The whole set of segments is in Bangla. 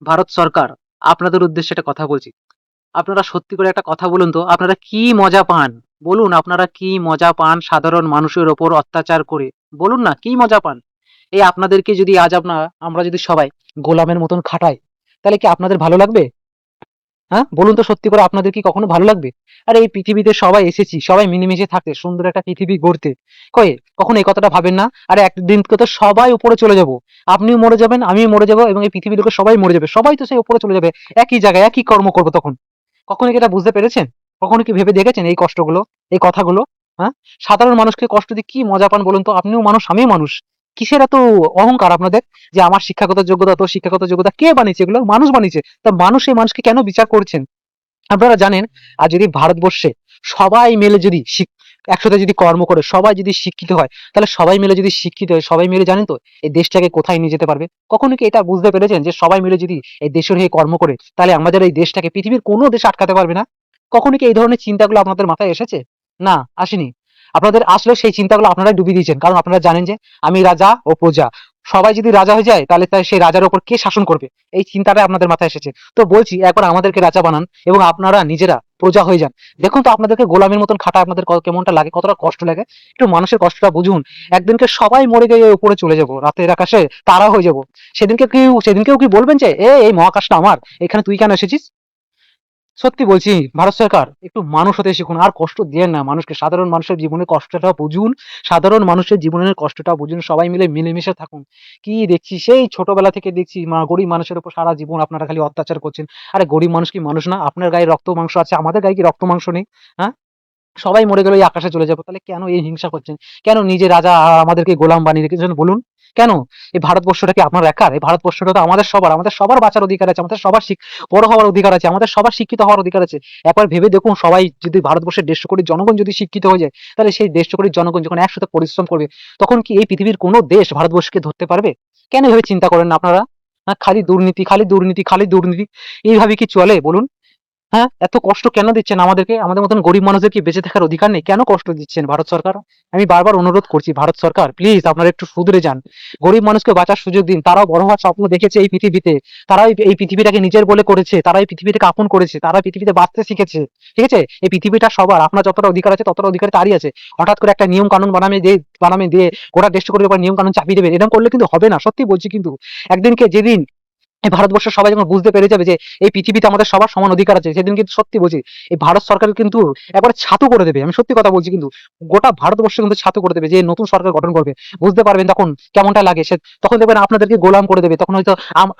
ভারত সরকার, আপনাদের উদ্দেশ্যে একটা কথা বলছি। আপনারা সত্যি করে একটা কথা বলুন তো, আপনারা কি মজা পান? বলুন আপনারা কি মজা পান সাধারণ মানুষের ওপর অত্যাচার করে? বলুন না কি মজা পান? এই আপনাদেরকে যদি আজ আমরা যদি সবাই গোলামের মতন খাটাই, তাহলে কি আপনাদের ভালো লাগবে? হ্যাঁ? বলুন তো সত্যি করে আপনাদের কি কখনো ভালো লাগবে? আরে এই পৃথিবীতে সবাই এসেছি, সবাই মিলেমিশে থাকতে, সুন্দর একটা পৃথিবী গড়তে। কখনো এই কথাটা ভাবেন না? আরে একদিনকে তো সবাই উপরে চলে যাবো। আপনিও মরে যাবেন, আমিও মরে যাবো এবং এই পৃথিবীর লোকের সবাই মরে যাবে। সবাই তো সেই উপরে চলে যাবে। একই জায়গায় একই কর্ম করবো তখন। কখনো কি এটা বুঝতে পেরেছেন? কখনো কি ভেবে দেখেছেন এই কষ্টগুলো, এই কথাগুলো? হ্যাঁ? সাধারণ মানুষকে কষ্ট দিয়ে কি মজা পান বলুন তো? আপনিও মানুষ, আমিও মানুষ। কিসের এত অহংকার আপনাদের? যে আমার শিক্ষাগত যোগ্যতা, তোর শিক্ষাগত যোগ্যতা, কে বানিয়েছে এগুলো? মানুষ বানিয়েছে। তা মানুষ এই মানুষকে কেন বিচার করছেন? আপনারা জানেন, আর যদি ভারতবর্ষে সবাই মিলে যদি একসাথে যদি কর্ম করে, সবাই যদি শিক্ষিত হয়, তাহলে সবাই মিলে যদি শিক্ষিত হয়, সবাই মিলে জানেন তো এই দেশটাকে কোথায় নিয়ে যেতে পারবে? কখনো কি এটা বুঝতে পেরেছেন যে সবাই মিলে যদি এই দেশের হয়ে কর্ম করে, তাহলে আমাদের এই দেশটাকে পৃথিবীর কোনো দেশ আটকাতে পারবে না? কখনো কি এই ধরনের চিন্তাগুলো আপনাদের মাথায় এসেছে? না, আসেনি। আপনাদের আসলে সেই চিন্তাগুলো আপনারাই ডুবিয়ে দিয়েছেন। কারণ আপনারা জানেন যে আমি রাজা ও প্রজা। সবাই যদি রাজা হয়ে যায়, তাহলে সেই রাজার উপর কে শাসন করবে? এই চিন্তাটাই আপনাদের মাথায় এসেছে। তো বলছি, একবার আমাদেরকে রাজা বানান এবং আপনারা নিজেরা প্রজা হয়ে যান। দেখুন তো আপনাদেরকে গোলামের মতন খাটা আপনাদের কেমনটা লাগে, কতটা কষ্ট লাগে। একটু মানুষের কষ্টটা বুঝুন। একদিনকে সবাই মরে গিয়ে উপরে চলে যাব, রাতের আকাশে তারা হয়ে যাব। সেদিনকেও কি বলবেন যে এই মহাকাশটা আমার, এখানে তুই কেন এসেছিস? সত্যি বলছি, ভারত সরকার একটু মানুষ হতে শিখুন। আর কষ্ট দিয়েন না মানুষকে। সাধারণ মানুষের জীবনের কষ্টটা বুঝুন। সাধারণ মানুষের জীবনের কষ্টটা বুঝুন। সবাই মিলে মিলেমিশে থাকুন। কি দেখছি, সেই ছোটবেলা থেকে দেখছি গরিব মানুষের উপর সারা জীবন আপনারা খালি অত্যাচার করছেন। আরে গরিব মানুষ কি মানুষ না? আপনার গায়ে রক্ত মাংস আছে, আমাদের গায়ে কি রক্ত মাংস নেই? হ্যাঁ? সবাই মরে গেলে এই আকাশে চলে যাবো, তাহলে কেন এই হিংসা করছেন? কেন নিজে রাজা আর আমাদেরকে গোলাম বানিয়ে রেখেছেন বলুন? কেন? এই ভারতবর্ষটা কি আপনার একার? এই ভারতবর্ষটা তো আমাদের সবার। আমাদের সবার বাঁচার অধিকার আছে, আমাদের সবার বড় হওয়ার অধিকার আছে, আমাদের সবার শিক্ষিত হওয়ার অধিকার আছে। একবার ভেবে দেখুন, সবাই যদি ভারতবর্ষের 150 কোটি জনগণ যদি শিক্ষিত হয়ে যায়, তাহলে সেই 150 কোটি জনগণ যখন একসাথে পরিশ্রম করবে, তখন কি এই পৃথিবীর কোনো দেশ ভারতবর্ষকে ধরতে পারবে? কেন এভাবে চিন্তা করেন না আপনারা? খালি দুর্নীতি, খালি দুর্নীতি, খালি দুর্নীতি। এইভাবে কি চলে বলুন? হ্যাঁ, এত কষ্ট কেন দিচ্ছেন আমাদেরকে? আমাদের মতন গরিব মানুষদের কি বেঁচে থাকার অধিকার নেই? কেন কষ্ট দিচ্ছেন ভারত সরকার? আমি বারবার অনুরোধ করছি, ভারত সরকার প্লিজ আপনারা একটু শুধরে যান। গরিব মানুষকে বাঁচার সুযোগ দিন। তারাও বড় হওয়ার স্বপ্ন দেখেছে এই পৃথিবীতে। তারাই এই পৃথিবীটাকে নিজের বলে করেছে। তারা এই পৃথিবীটাকে আপন করেছে। তারা পৃথিবীতে বাঁচতে শিখেছে। ঠিক আছে? এই পৃথিবীটা সবার। আপনার যতটা অধিকার আছে ততটা অধিকার তারই আছে। হঠাৎ করে একটা নিয়ম কানুন বানামে দিয়ে গোটা দেশটা করে নিয়ম কানুন চাপিয়ে দেবেন। এরকম করলে কিন্তু হবে না। সত্যি বলছি কিন্তু। একদিনকে যেদিন এই ভারতবর্ষের সবাই যখন বুঝতে পেরে যাবে যে এই পৃথিবীতে আমাদের সবার সমান অধিকার আছে, সেদিন কিন্তু সত্যি বলছি, এই ভারত সরকার কিন্তু একবারে ছাতু করে দেবে। আমি সত্যি কথা বলছি কিন্তু। গোটা ভারতবর্ষ কিন্তু ছাতু করে দেবে, যে নতুন সরকার গঠন করবে। বুঝতে পারবেন তখন কেমনটা লাগে। তখন দেখবেন আপনাদেরকে গোলাম করে দেবে। তখন হয়তো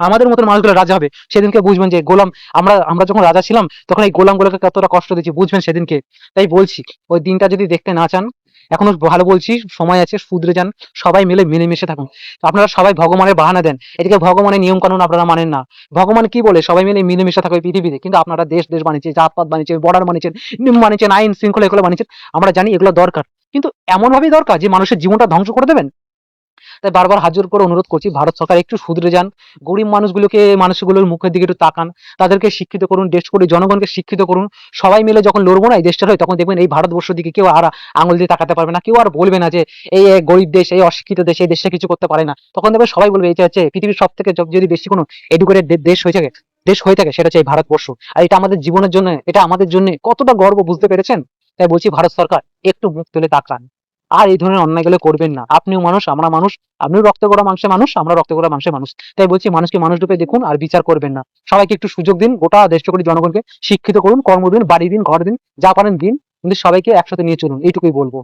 আমাদের মতন মানুষগুলো রাজা হবে। সেদিনকে বুঝবেন যে গোলাম, আমরা আমরা যখন রাজা ছিলাম, তখন এই গোলামগুলোকে কতটা কষ্ট দিচ্ছি, বুঝবেন সেদিনকে। তাই বলছি, ওই দিনটা যদি দেখতে না চান, এখনো ভালো বলছি, সময় আছে, শুধরে যান। সবাই মিলে মিলেমিশে থাকুন। আপনারা সবাই ভগবানের বাহানা দেন, এদিকে ভগবানের নিয়ম কানুন আপনারা মানেন না। ভগবান কি বলে? সবাই মিলে মিলেমিশে থাকবে পৃথিবীতে। কিন্তু আপনারা দেশ দেশ বানিয়েছে, জাতপাত বানিয়েছে, বর্ডার বানিয়েছেন, নিয়ম বানিয়েছেন, আইন শৃঙ্খলা এগুলো বানিয়েছেন। আমরা জানি এগুলো দরকার, কিন্তু এমন ভাবেই দরকার যে মানুষের জীবনটা ধ্বংস করে দেবেন। তাই বারবার হাত জোর করে অনুরোধ করছি, ভারত সরকার একটু শুধরে যান। গরিব মানুষগুলোর মুখের দিকে একটু তাকান। তাদেরকে শিক্ষিত করুন, দেশ করে জনগণকে শিক্ষিত করুন। সবাই মিলে যখন লড়বো না এই দেশটার হয়ে, তখন দেখবেন এই ভারতবর্ষের দিকে কেউ আর আঙুল দিয়ে তাকাতে পারবে না। কেউ আর বলবে না যে এই গরিব দেশ, এই অশিক্ষিত দেশ, এই দেশটা কিছু করতে পারে না। তখন দেখবে সবাই বলবে এটা হচ্ছে পৃথিবীর সব থেকে যদি বেশি কোনো এডুকেটেড দেশ হয়ে থাকে সেটা হচ্ছে এই ভারতবর্ষ। আর এটা আমাদের জীবনের জন্য, এটা আমাদের জন্য কতটা গর্ব, বুঝতে পেরেছেন? তাই বলছি, ভারত সরকার একটু মুখ তুলে তাকান। আর এই ধরনের অন্যায়গুলো করবেন না। আপনিও মানুষ, আমরা মানুষ। আপনিও রক্ত গড়া মাংসের মানুষ, আমরা রক্ত গড়া মাংসের মানুষ। তাই বলছি, মানুষকে মানুষ রূপে দেখুন আর বিচার করবেন না। সবাইকে একটু সুযোগ দিন। গোটা 150 কোটি জনগণকে শিক্ষিত করুন, কর্ম দিন, বাড়ি দিন, ঘর দিন, যা পারেন দিন, কিন্তু সবাইকে একসাথে নিয়ে চলুন। এইটুকুই বলবো।